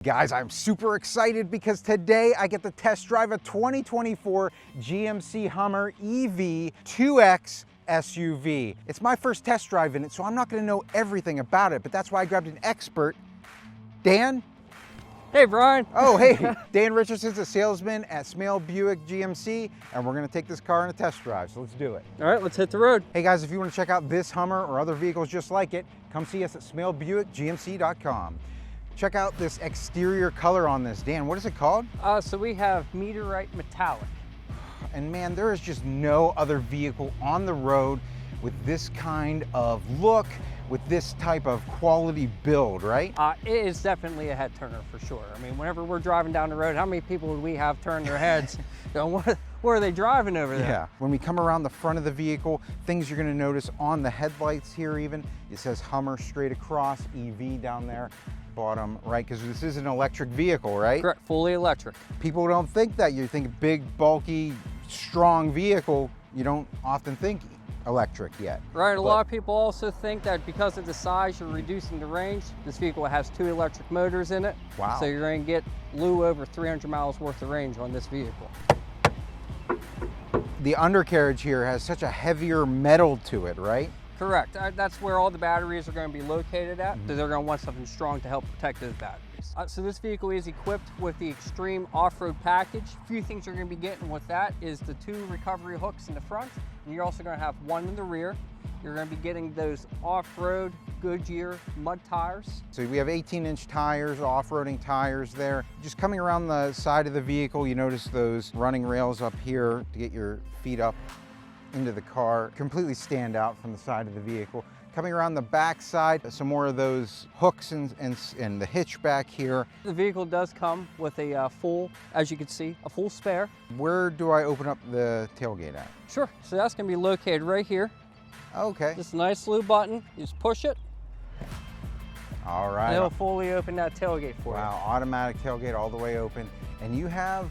Guys, I'm super excited because today I get to test drive a 2024 GMC Hummer EV 2X SUV. It's my first test drive in it, so I'm not gonna know everything about it, but that's why I grabbed an expert. Dan? Hey, Brian. Oh, hey. Dan Richardson's a salesman at Smale Buick GMC, and we're gonna take this car on a test drive, so let's do it. All right, let's hit the road. Hey guys, if you wanna check out this Hummer or other vehicles just like it, come see us at smalebuickgmc.com. Check out this exterior color on this. Dan, what is it called? So we have Meteorite Metallic. And man, there is just no other vehicle on the road with this kind of look, with this type of quality build, right? It is definitely a head turner for sure. I mean, whenever we're driving down the road, how many people do we have turn their heads? You know, what are they driving over there? Yeah, when we come around the front of the vehicle, things you're gonna notice on the headlights here even, it says Hummer straight across, EV down there. Bottom right, because this is an electric vehicle, right? Correct, fully electric. People don't think that. You think big, bulky, strong vehicle. You don't often think electric yet. Right, a lot of people also think that because of the size, you're reducing the range. This vehicle has 2 electric motors in it. Wow. So you're going to get over 300 miles worth of range on this vehicle. The undercarriage here has such a heavier metal to it, right? Correct. That's where all the batteries are going to be located at, because they're going to want something strong to help protect those batteries. So this vehicle is equipped with the Extreme Off-Road Package. A few things you're going to be getting with that is the 2 recovery hooks in the front, and you're also going to have 1 in the rear. You're going to be getting those off-road Goodyear mud tires. So we have 18-inch tires, off-roading tires there. Just coming around the side of the vehicle, you notice those running rails up here to get your feet up into the car, completely stand out from the side of the vehicle. Coming around the back side, some more of those hooks and the hitch back here. The vehicle does come with a full, as you can see, a full spare. Where do I open up the tailgate at? Sure, so that's gonna be located right here. Okay. Just a nice little button, you just push it. All right. And it'll fully open that tailgate for you. Wow, automatic tailgate all the way open. And you have,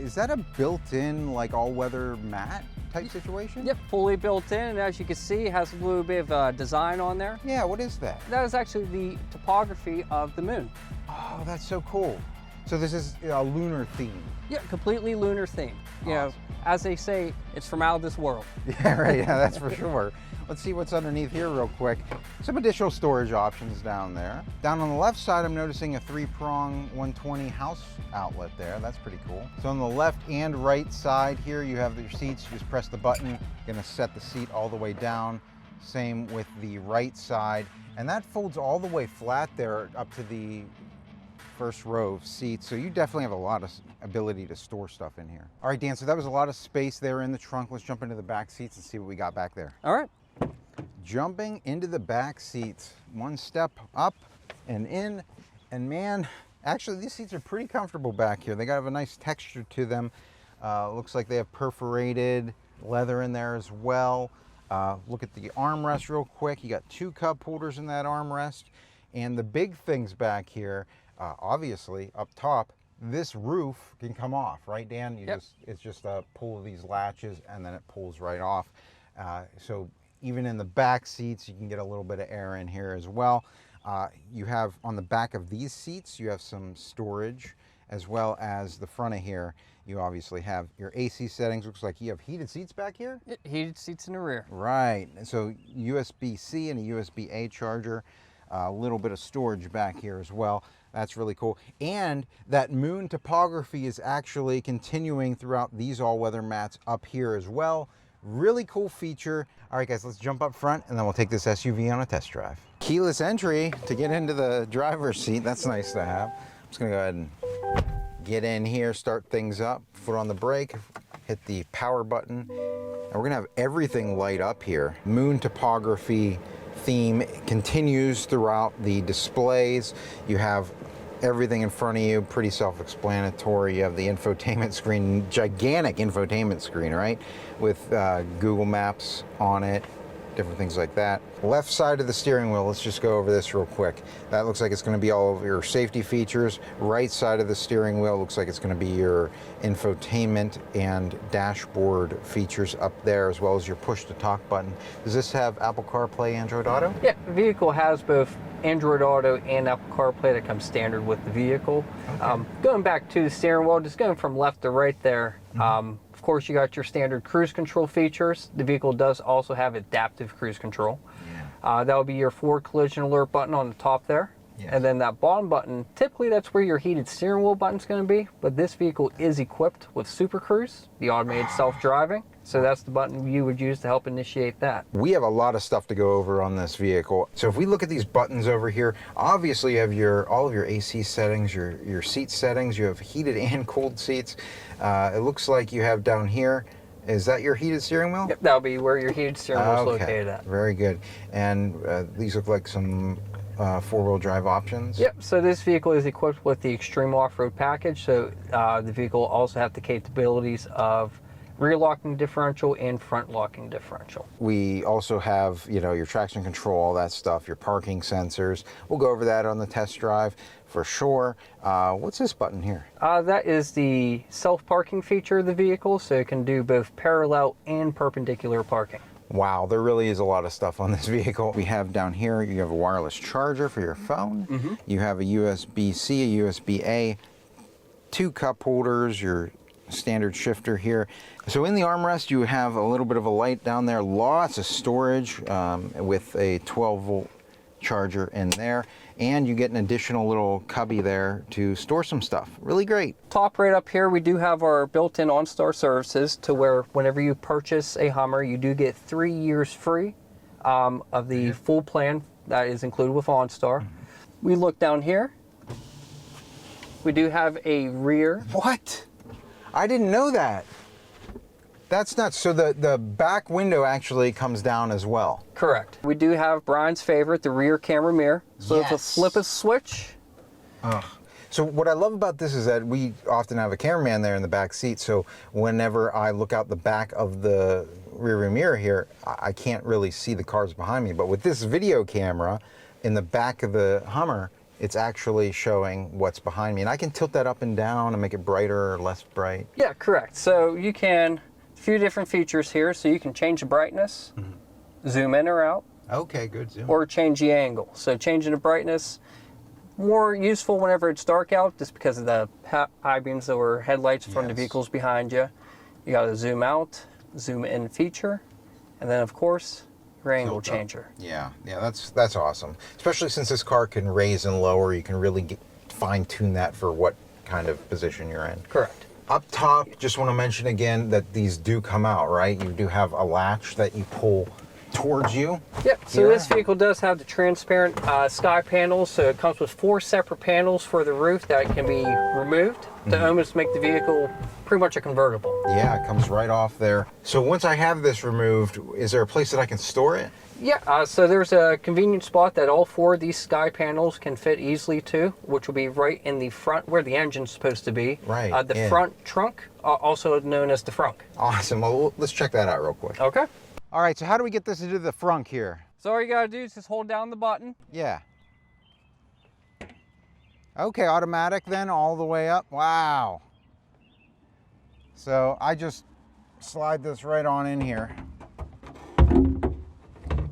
is that a built-in like all-weather mat type situation? Yep, fully built in, and as you can see, it has a little bit of design on there. Yeah, what is that? That is actually the topography of the moon. Oh, that's so cool. So this is a lunar theme. Yeah, completely lunar theme. You know, as they say, it's from out of this world. Yeah, right, yeah, that's for sure. Let's see what's underneath here real quick. Some additional storage options down there. Down on the left side, I'm noticing a 3-prong 120 house outlet there. That's pretty cool. So on the left and right side here, you have your seats. You just press the button, you're gonna set the seat all the way down. Same with the right side. And that folds all the way flat there up to the first row of seats. So you definitely have a lot of ability to store stuff in here. All right, Dan, so that was a lot of space there in the trunk. Let's jump into the back seats and see what we got back there. All right. Jumping into the back seats, one step up and in, and man, actually these seats are pretty comfortable back here. They got a nice texture to them. Looks like they have perforated leather in there as well. Look at the armrest real quick. You got 2 cup holders in that armrest. And the big things back here, obviously up top, this roof can come off, right, Dan? It's just a pull of these latches and then it pulls right off. So even in the back seats, you can get a little bit of air in here as well. You have on the back of these seats, you have some storage, as well as the front of here. You obviously have your AC settings. Looks like you have heated seats back here. Heated seats in the rear. Right, so USB-C and a USB-A charger. A little bit of storage back here as well. That's really cool. And that moon topography is actually continuing throughout these all-weather mats up here as well. Really cool feature. All right, guys, let's jump up front and then we'll take this SUV on a test drive. Keyless entry to get into the driver's seat. That's nice to have. I'm just gonna go ahead and get in here, start things up, foot on the brake, hit the power button, and we're gonna have everything light up here. Moon topography theme continues throughout the displays. You have everything in front of you, pretty self-explanatory. You have the infotainment screen, gigantic infotainment screen, right? With Google Maps on it, different things like that. Left side of the steering wheel, let's just go over this real quick. That looks like it's going to be all of your safety features. Right side of the steering wheel looks like it's going to be your infotainment and dashboard features up there, as well as your push to talk button. Does this have Apple CarPlay, Android Auto? Yeah, the vehicle has both Android Auto and Apple CarPlay that comes standard with the vehicle. Okay. Going back to the steering wheel, just going from left to right there, of course you got your standard cruise control features. The vehicle does also have adaptive cruise control. Yeah. That will be your forward collision alert button on the top there. Yes. And then that bottom button, typically that's where your heated steering wheel button's going to be, but this vehicle is equipped with Super Cruise, the automated self-driving. So that's the button you would use to help initiate that. We have a lot of stuff to go over on this vehicle. So if we look at these buttons over here, obviously you have all of your AC settings, your seat settings, you have heated and cooled seats. It looks like you have down here, is that your heated steering wheel? Yep, that'll be where your heated steering wheel is located at. Very good. And these look like some four-wheel drive options? Yep, so this vehicle is equipped with the Extreme Off-Road package, so the vehicle will also have the capabilities of rear locking differential and front locking differential. We also have, your traction control, all that stuff, your parking sensors. We'll go over that on the test drive for sure. What's this button here? That is the self-parking feature of the vehicle, so it can do both parallel and perpendicular parking. Wow, there really is a lot of stuff on this vehicle. We have down here, you have a wireless charger for your phone. You have a USB-C, a USB-A, 2 cup holders, your standard shifter here. So in the armrest, you have a little bit of a light down there, lots of storage with a 12-volt charger in there, and you get an additional little cubby there to store some stuff. Really great. Top right up here, we do have our built-in Onstar services to where whenever you purchase a Hummer, you do get 3 years free of the full plan that is included with Onstar. We look down here. We do have a rear. What? I didn't know that. That's nuts. So the back window actually comes down as well. Correct. We do have Brian's favorite, the rear camera mirror. So if a flip a switch. So what I love about this is that we often have a cameraman there in the back seat. So whenever I look out the back of the rear view mirror here, I can't really see the cars behind me. But with this video camera in the back of the Hummer, it's actually showing what's behind me. And I can tilt that up and down and make it brighter or less bright. Yeah, correct. So you can, a few different features here. So you can change the brightness, zoom in or out. Okay, good zoom. Or change the angle. So changing the brightness, more useful whenever it's dark out, just because of the high beams or headlights from the vehicles behind you. You got to zoom out, zoom in feature, and then of course, your angle changer. Yeah, that's awesome. Especially since this car can raise and lower, you can really fine tune that for what kind of position you're in. Correct. Up top, just want to mention again that these do come out, right? You do have a latch that you pull towards you. Yep, so this vehicle does have the transparent sky panels, so it comes with 4 separate panels for the roof that can be removed to almost make the vehicle pretty much a convertible. Yeah, it comes right off there. So once I have this removed, is there a place that I can store it? Yeah, so there's a convenient spot that all 4 of these sky panels can fit easily to, which will be right in the front where the engine's supposed to be. Right. The front trunk, also known as the Frunk. Awesome. Well, let's check that out real quick. Okay. All right, so how do we get this into the Frunk here? So all you gotta do is just hold down the button. Yeah. Okay, automatic then all the way up. Wow. So I just slide this right on in here.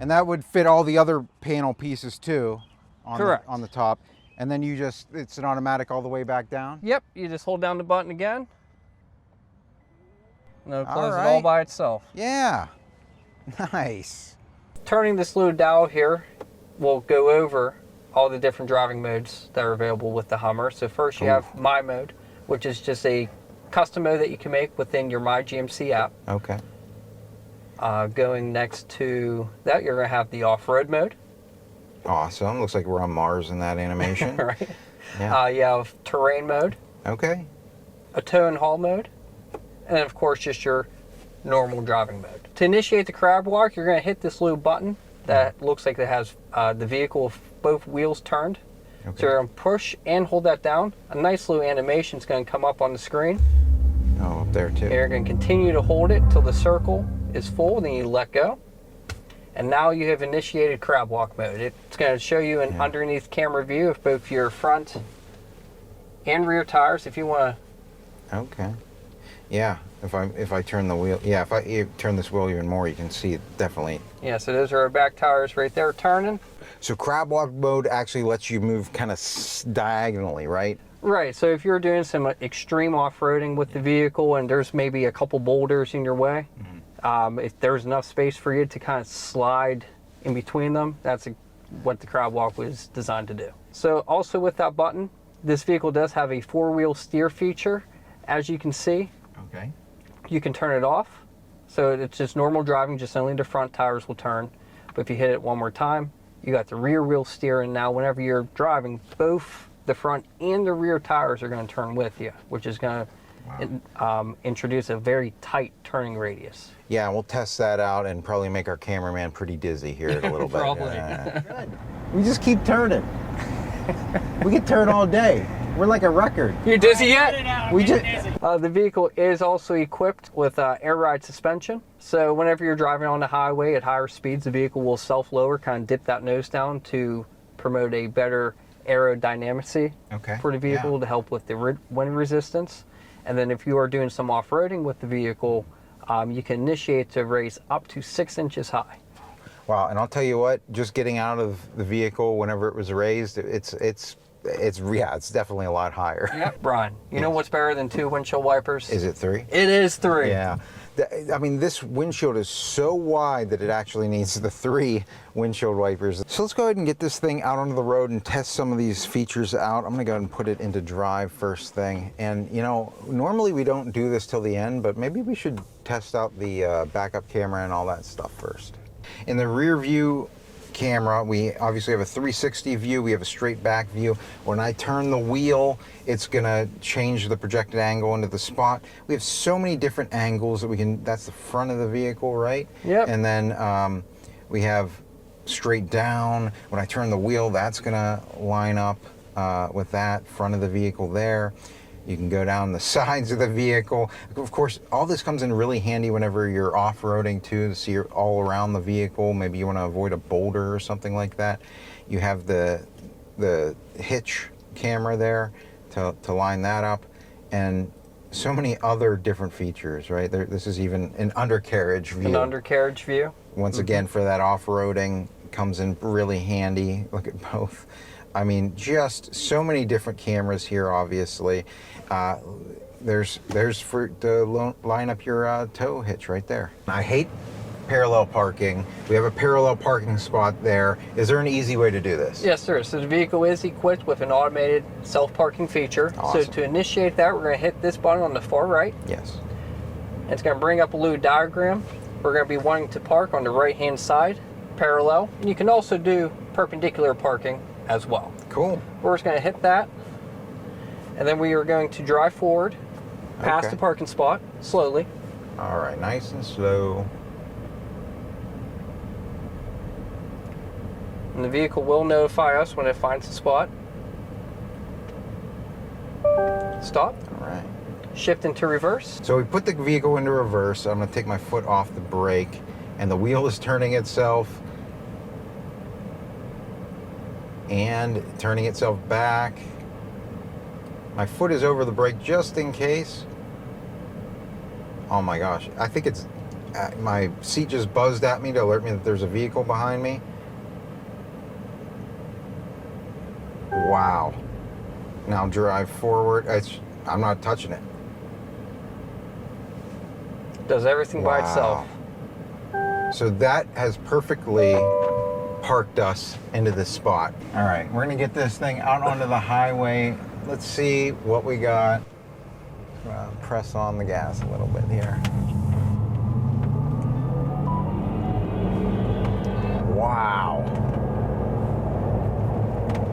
And that would fit all the other panel pieces too on the top. And then it's an automatic all the way back down? Yep, you just hold down the button again. And it'll close it all by itself. Yeah, nice. Turning this little dial here will go over all the different driving modes that are available with the Hummer. So first you have My Mode, which is just a custom mode that you can make within your My GMC app. Okay. Going next to that, you're going to have the off-road mode. Awesome. Looks like we're on Mars in that animation. Right. Yeah. You have terrain mode. Okay. A tow and haul mode. And then, of course, just your normal driving mode. To initiate the crab walk, you're going to hit this little button that looks like it has the vehicle with both wheels turned. Okay. So you're going to push and hold that down. A nice little animation is going to come up on the screen. Oh, up there too. And you're going to continue to hold it till the circle is full, then you let go. And now you have initiated crab walk mode. It's going to show you an underneath camera view of both your front and rear tires if you want to. Okay. Yeah, if I turn the wheel, yeah, if I turn this wheel even more, you can see it definitely. Yeah, so those are our back tires right there turning. So Crabwalk mode actually lets you move kind of diagonally, right? Right, so if you're doing some extreme off-roading with the vehicle and there's maybe a couple boulders in your way, if there's enough space for you to kind of slide in between them, that's what the Crabwalk was designed to do. So also with that button, this vehicle does have a four-wheel steer feature, as you can see. Okay. You can turn it off, so it's just normal driving, just only the front tires will turn. But if you hit it one more time, you got the rear wheel steer, and now whenever you're driving, both the front and the rear tires are going to turn with you, which is going to introduce a very tight turning radius. Yeah, we'll test that out and probably make our cameraman pretty dizzy here in a little bit. Probably. Good. We just keep turning. We can turn all day. We're like a record. You dizzy yet? We just. The vehicle is also equipped with air ride suspension. So whenever you're driving on the highway at higher speeds, the vehicle will self-lower, kind of dip that nose down to promote a better aerodynamicy for the vehicle to help with the wind resistance. And then if you are doing some off-roading with the vehicle, you can initiate to raise up to 6 inches high. Wow, and I'll tell you what, just getting out of the vehicle whenever it was raised, it's definitely a lot higher. Yep, Brian, you know what's better than 2 windshield wipers? Is it 3? It is 3. Yeah. I mean, this windshield is so wide that it actually needs the 3 windshield wipers. So let's go ahead and get this thing out onto the road and test some of these features out. I'm gonna go ahead and put it into drive first thing. And you know, normally we don't do this till the end, but maybe we should test out the backup camera and all that stuff first. In the rear view camera, we obviously have a 360 view, we have a straight back view. When I turn the wheel, it's gonna change the projected angle into the spot. We have so many different angles that we can, that's the front of the vehicle, right? Yep. And then we have straight down. When I turn the wheel, that's gonna line up with that front of the vehicle there. You can go down the sides of the vehicle. Of course, all this comes in really handy whenever you're off-roading too, to see all around the vehicle. Maybe you want to avoid a boulder or something like that. You have the hitch camera there to line that up, and so many other different features, right? This is even an undercarriage view. An undercarriage view. Once again, for that off-roading, comes in really handy. Look at both. I mean, just so many different cameras here, obviously. There's for to line up your tow hitch right there. I hate parallel parking. We have a parallel parking spot there. Is there an easy way to do this? Yes, sir. So the vehicle is equipped with an automated self-parking feature. Awesome. So to initiate that, we're going to hit this button on the far right. Yes. And it's going to bring up a little diagram. We're going to be wanting to park on the right-hand side, parallel. And you can also do perpendicular parking as well. Cool. We're just going to hit that, and then we are going to drive forward past the parking spot slowly. All right, nice and slow. And the vehicle will notify us when it finds the spot. Stop. All right. Shift into reverse. So we put the vehicle into reverse. I'm going to take my foot off the brake, and the wheel is turning itself and turning itself back. My foot is over the brake just in case. Oh my gosh, I think it's, my seat just buzzed at me to alert me that there's a vehicle behind me. Wow. Now drive forward. I'm not touching it. Does everything by itself. So that has perfectly parked us into this spot. All right, we're gonna get this thing out onto the highway. Let's see what we got. Press on the gas a little bit here. Wow.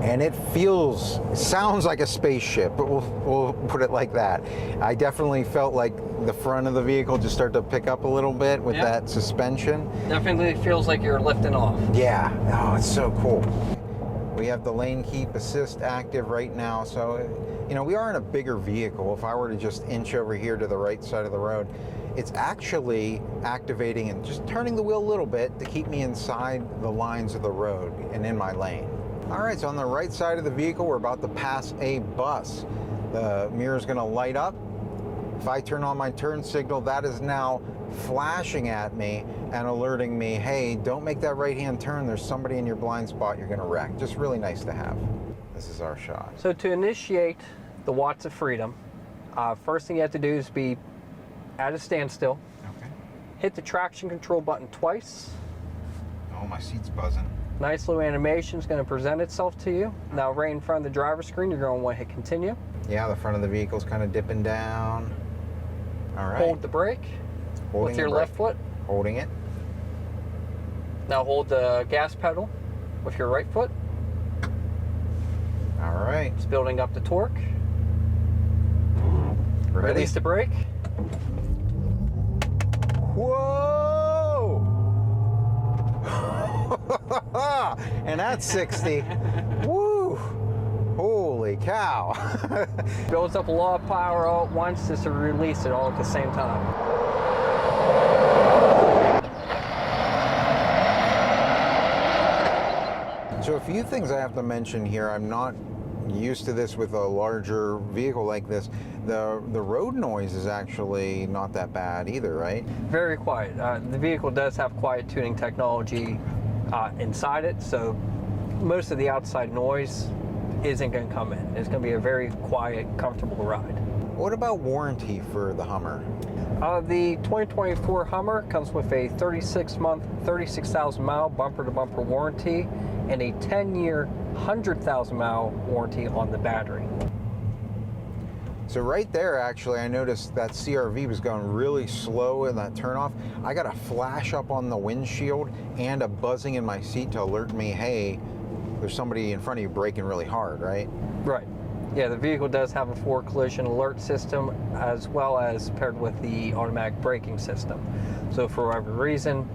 And it sounds like a spaceship, but we'll put it like that. I definitely felt like the front of the vehicle just started to pick up a little bit with that suspension. Definitely feels like you're lifting off. Yeah, oh, it's so cool. We have the lane keep assist active right now, so you know, we are in a bigger vehicle. If I were to just inch over here to the right side of the road, it's actually activating and just turning the wheel a little bit to keep me inside the lines of the road and in my lane. All right, so on the right side of the vehicle, we're about to pass a bus. The mirror's gonna light up, If I turn on my turn signal, that is now flashing at me and alerting me, hey, don't make that right-hand turn. There's somebody in your blind spot. You're going to wreck. Just really nice to have. This is our shot. So to initiate the watts of freedom, first thing you have to do is be at a standstill. Okay. Hit the traction control button twice. Oh, my seat's buzzing. Nice little animation is going to present itself to you. Now right in front of the driver's screen, you're going to want to hit continue. Yeah, the front of the vehicle's kind of dipping down. All right. Hold the brake with your left foot. Holding it. Now hold the gas pedal with your right foot. All right. It's building up the torque. Ready? Release the brake. Whoa! And that's 60. Woo! Holy cow. Builds up a lot of power all at once just to release it all at the same time. So a few things I have to mention here. I'm not used to this with a larger vehicle like this. The road noise is actually not that bad either, right? Very quiet. The vehicle does have quiet tuning technology inside it, so most of the outside noise isn't going to come in. It's going to be a very quiet, comfortable ride. What about warranty for the Hummer? The 2024 Hummer comes with a 36-month, 36,000-mile bumper-to-bumper warranty and a 10-year, 100,000-mile warranty on the battery. So right there, actually, I noticed that CRV was going really slow in that turnoff. I got a flash up on the windshield and a buzzing in my seat to alert me, hey, there's somebody in front of you braking really hard, right? Right. Yeah, the vehicle does have a forward collision alert system as well as paired with the automatic braking system. So for whatever reason,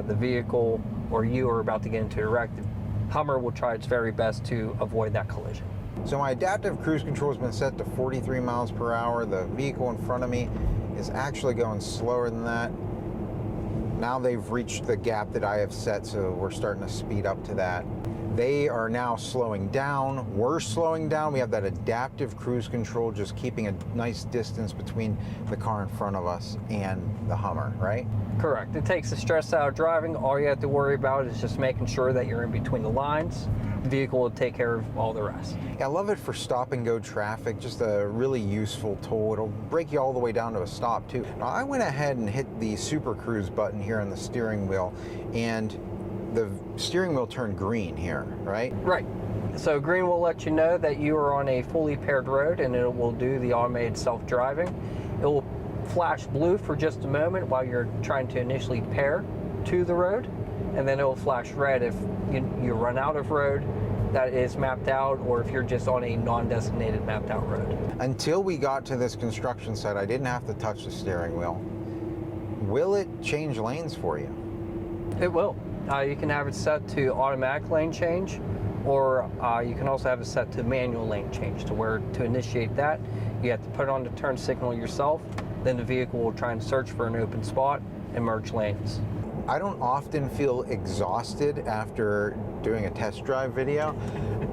the vehicle or you are about to get into a wreck, the Hummer will try its very best to avoid that collision. So my adaptive cruise control has been set to 43 miles per hour. The vehicle in front of me is actually going slower than that. Now they've reached the gap that I have set, so we're starting to speed up to that. They are now slowing down. We're slowing down. We have that adaptive cruise control, just keeping a nice distance between the car in front of us and the Hummer, right? Correct. It takes the stress out of driving. All you have to worry about is just making sure that you're in between the lines. The vehicle will take care of all the rest. Yeah, I love it for stop and go traffic, just a really useful tool. It'll break you all the way down to a stop too. Now I went ahead and hit the Super Cruise button here on the steering wheel, and the steering wheel turned green here, right? Right. So green will let you know that you are on a fully paired road, and it will do the automated self-driving. It will flash blue for just a moment while you're trying to initially pair to the road, and then it will flash red if you run out of road that is mapped out, or if you're just on a non-designated mapped out road. Until we got to this construction site, I didn't have to touch the steering wheel. Will it change lanes for you? It will. You can have it set to automatic lane change, or you can also have it set to manual lane change, to where to initiate that, you have to put on the turn signal yourself, then the vehicle will try and search for an open spot and merge lanes. I don't often feel exhausted after doing a test drive video,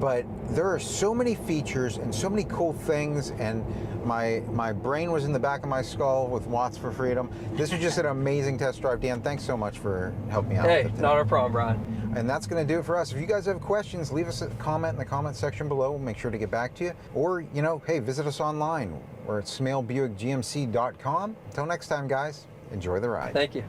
but there are so many features and so many cool things, and my brain was in the back of my skull with watts for freedom. This was just an amazing test drive. Dan, thanks so much for helping me out. Hey, with it not a problem, Brian. And that's going to do it for us. If you guys have questions, leave us a comment in the comment section below. We'll make sure to get back to you. Or, hey, visit us online. We're at smailbuickgmc.com. Until next time, guys, enjoy the ride. Thank you.